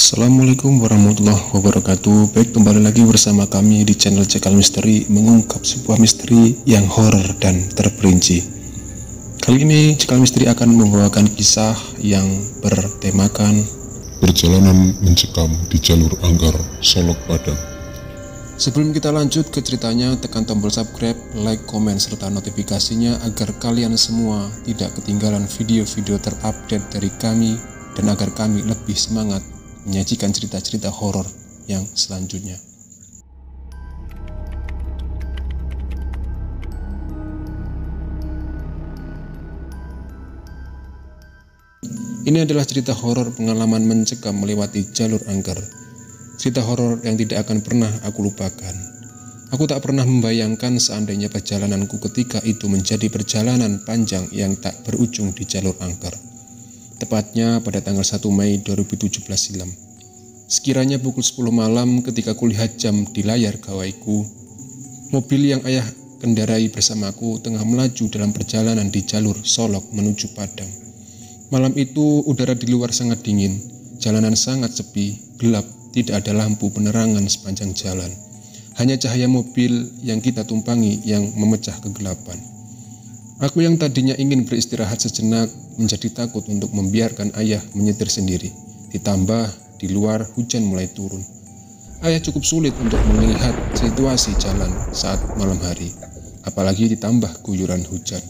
Assalamualaikum warahmatullahi wabarakatuh. Baik, kembali lagi bersama kami di channel Cekal Misteri, mengungkap sebuah misteri yang horor dan terperinci. Kali ini Cekal Misteri akan membawakan kisah yang bertemakan perjalanan mencekam di jalur Anggar, Solok, Padang. Sebelum kita lanjut ke ceritanya, tekan tombol subscribe, like, komen, serta notifikasinya agar kalian semua tidak ketinggalan video-video terupdate dari kami dan agar kami lebih semangat menyajikan cerita-cerita horor yang selanjutnya. Ini adalah cerita horor pengalaman mencekam melewati jalur Anggar. Cerita horor yang tidak akan pernah aku lupakan. Aku tak pernah membayangkan seandainya perjalananku ketika itu menjadi perjalanan panjang yang tak berujung di jalur Anggar. Tepatnya pada tanggal 1 Mei 2017 silam. Sekiranya pukul 10 malam ketika kulihat jam di layar gawaiku, mobil yang ayah kendarai bersamaku tengah melaju dalam perjalanan di jalur Solok menuju Padang. Malam itu udara di luar sangat dingin, jalanan sangat sepi, gelap, tidak ada lampu penerangan sepanjang jalan. Hanya cahaya mobil yang kita tumpangi yang memecah kegelapan. Aku yang tadinya ingin beristirahat sejenak menjadi takut untuk membiarkan ayah menyetir sendiri. Ditambah di luar hujan mulai turun. Ayah cukup sulit untuk melihat situasi jalan saat malam hari, apalagi ditambah guyuran hujan.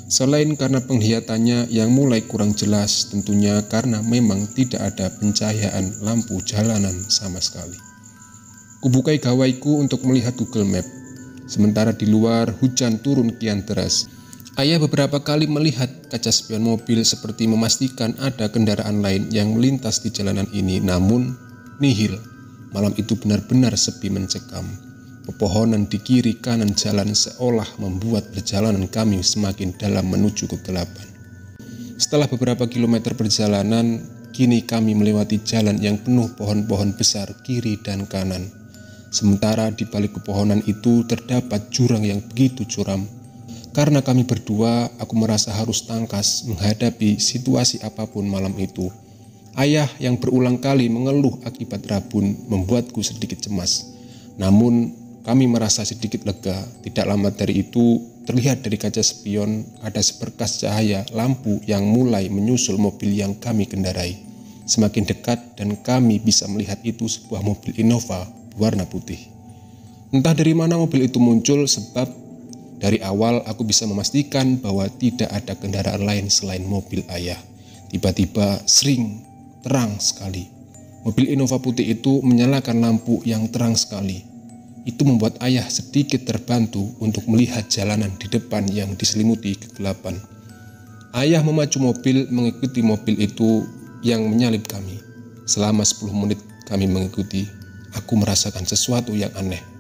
Selain karena penglihatannya yang mulai kurang jelas, tentunya karena memang tidak ada pencahayaan lampu jalanan sama sekali. Kubukai gawaiku untuk melihat Google Map. Sementara di luar hujan turun kian deras. Ayah beberapa kali melihat kaca spion mobil seperti memastikan ada kendaraan lain yang melintas di jalanan ini, namun nihil. Malam itu benar-benar sepi mencekam. Pepohonan di kiri kanan jalan seolah membuat perjalanan kami semakin dalam menuju kegelapan. Setelah beberapa kilometer perjalanan, kini kami melewati jalan yang penuh pohon-pohon besar kiri dan kanan. Sementara di balik pepohonan itu terdapat jurang yang begitu curam. Karena kami berdua, aku merasa harus tangkas menghadapi situasi apapun malam itu. Ayah yang berulang kali mengeluh akibat rabun membuatku sedikit cemas. Namun, kami merasa sedikit lega. Tidak lama dari itu, terlihat dari kaca spion ada seberkas cahaya lampu yang mulai menyusul mobil yang kami kendarai. Semakin dekat dan kami bisa melihat itu sebuah mobil Innova warna putih. Entah dari mana mobil itu muncul, sebab dari awal aku bisa memastikan bahwa tidak ada kendaraan lain selain mobil ayah. Tiba-tiba sering terang sekali. Mobil Innova putih itu menyalakan lampu yang terang sekali. Itu membuat ayah sedikit terbantu untuk melihat jalanan di depan yang diselimuti kegelapan. Ayah memacu mobil mengikuti mobil itu yang menyalip kami. Selama 10 menit kami mengikuti, aku merasakan sesuatu yang aneh.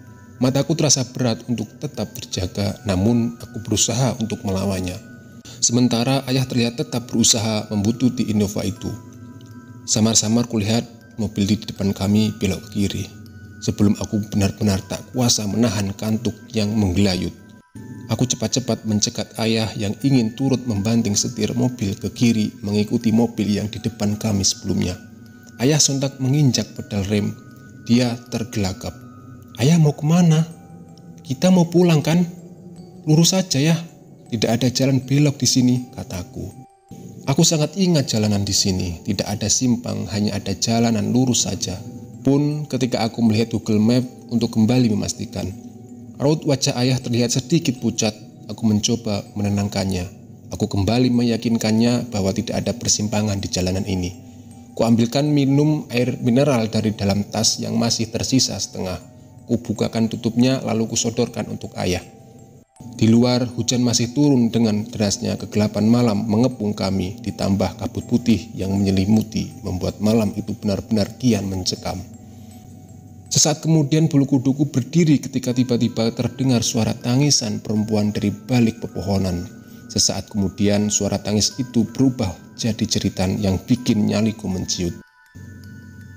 Mataku terasa berat untuk tetap terjaga, namun aku berusaha untuk melawannya. Sementara ayah terlihat tetap berusaha membuntuti Innova itu. Samar-samar kulihat mobil di depan kami belok ke kiri. Sebelum aku benar-benar tak kuasa menahan kantuk yang menggelayut. Aku cepat-cepat mencegat ayah yang ingin turut membanting setir mobil ke kiri mengikuti mobil yang di depan kami sebelumnya. Ayah sontak menginjak pedal rem. Dia tergelagap. Ayah mau kemana? Kita mau pulang kan? Lurus saja ya. Tidak ada jalan belok di sini, kataku. Aku sangat ingat jalanan di sini. Tidak ada simpang, hanya ada jalanan lurus saja. Pun ketika aku melihat Google Map untuk kembali memastikan, raut wajah ayah terlihat sedikit pucat. Aku mencoba menenangkannya. Aku kembali meyakinkannya bahwa tidak ada persimpangan di jalanan ini. Kuambilkan minum air mineral dari dalam tas yang masih tersisa setengah. Kubukakan tutupnya lalu kusodorkan untuk ayah. Di luar hujan masih turun dengan derasnya. Kegelapan malam mengepung kami, ditambah kabut putih yang menyelimuti membuat malam itu benar-benar kian mencekam. Sesaat kemudian bulu kuduku berdiri ketika tiba-tiba terdengar suara tangisan perempuan dari balik pepohonan. Sesaat kemudian suara tangis itu berubah jadi jeritan yang bikin nyaliku menciut.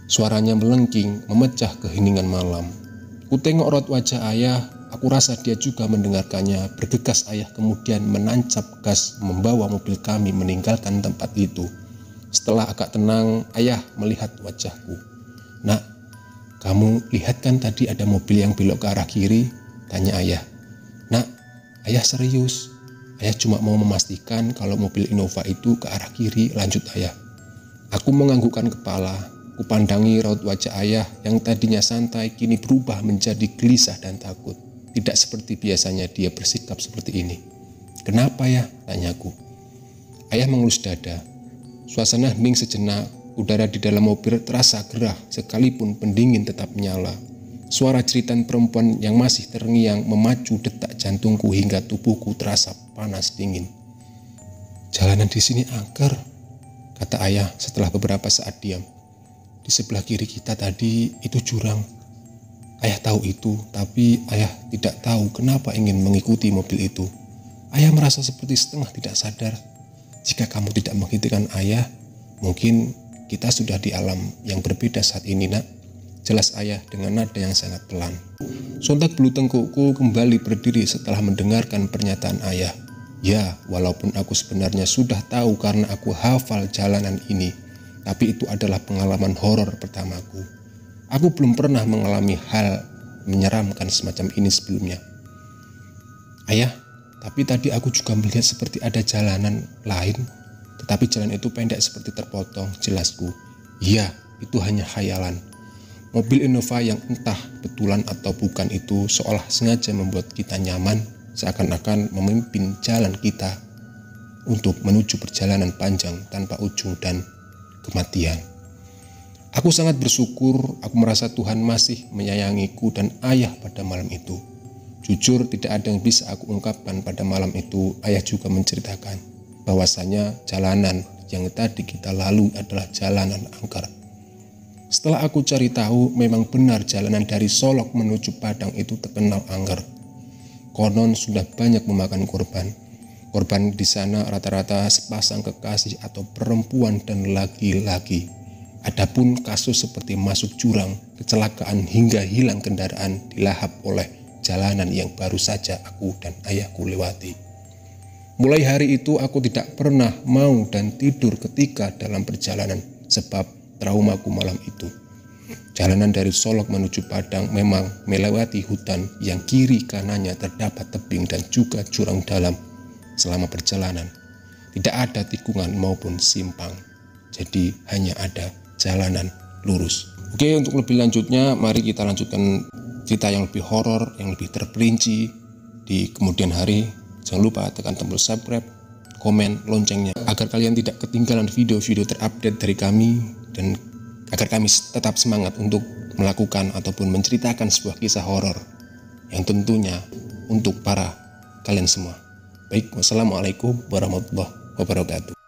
Suaranya melengking, memecah keheningan malam. Ku tengok raut wajah ayah, aku rasa dia juga mendengarkannya. Bergegas ayah kemudian menancap gas membawa mobil kami meninggalkan tempat itu. Setelah agak tenang, ayah melihat wajahku. "Nak, kamu lihat kan tadi ada mobil yang belok ke arah kiri?" tanya ayah. "Nak, ayah serius. Ayah cuma mau memastikan kalau mobil Innova itu ke arah kiri," lanjut ayah. Aku menganggukkan kepala. Kupandangi raut wajah ayah yang tadinya santai kini berubah menjadi gelisah dan takut. Tidak seperti biasanya dia bersikap seperti ini. "Kenapa ya?" tanyaku. Ayah mengelus dada. Suasana hening sejenak. Udara di dalam mobil terasa gerah sekalipun pendingin tetap menyala. Suara jeritan perempuan yang masih terngiang memacu detak jantungku hingga tubuhku terasa panas dingin. "Jalanan di sini angker," kata ayah setelah beberapa saat diam. "Di sebelah kiri kita tadi itu jurang." Ayah tahu itu, tapi ayah tidak tahu kenapa ingin mengikuti mobil itu. Ayah merasa seperti setengah tidak sadar. "Jika kamu tidak menghentikan ayah, mungkin kita sudah di alam yang berbeda saat ini, Nak," jelas ayah dengan nada yang sangat pelan. Sontak bulu tengkukku kembali berdiri setelah mendengarkan pernyataan ayah. Ya, walaupun aku sebenarnya sudah tahu karena aku hafal jalanan ini, tapi itu adalah pengalaman horor pertamaku. Aku belum pernah mengalami hal menyeramkan semacam ini sebelumnya. "Ayah, tapi tadi aku juga melihat seperti ada jalanan lain, tetapi jalan itu pendek seperti terpotong," jelasku. "Iya, itu hanya khayalan." Mobil Innova yang entah betulan atau bukan itu seolah sengaja membuat kita nyaman, seakan-akan memimpin jalan kita untuk menuju perjalanan panjang tanpa ujung dan kematian. Aku sangat bersyukur, aku merasa Tuhan masih menyayangiku dan ayah pada malam itu. Jujur tidak ada yang bisa aku ungkapkan pada malam itu. Ayah juga menceritakan bahwasanya jalanan yang tadi kita lalui adalah jalanan angker. Setelah aku cari tahu, memang benar jalanan dari Solok menuju Padang itu terkenal angker. Konon sudah banyak memakan korban. Korban di sana rata-rata sepasang kekasih atau perempuan dan laki-laki. Adapun kasus seperti masuk jurang, kecelakaan hingga hilang kendaraan dilahap oleh jalanan yang baru saja aku dan ayahku lewati. Mulai hari itu aku tidak pernah mau dan tidur ketika dalam perjalanan sebab traumaku malam itu. Jalanan dari Solok menuju Padang memang melewati hutan yang kiri kanannya terdapat tebing dan juga jurang dalam. Selama perjalanan tidak ada tikungan maupun simpang, jadi hanya ada jalanan lurus. Oke, untuk lebih lanjutnya mari kita lanjutkan cerita yang lebih horor, yang lebih terperinci di kemudian hari. Jangan lupa tekan tombol subscribe, komen, loncengnya agar kalian tidak ketinggalan video-video terupdate dari kami dan agar kami tetap semangat untuk melakukan ataupun menceritakan sebuah kisah horor yang tentunya untuk para kalian semua. Baik, wassalamualaikum warahmatullahi wabarakatuh.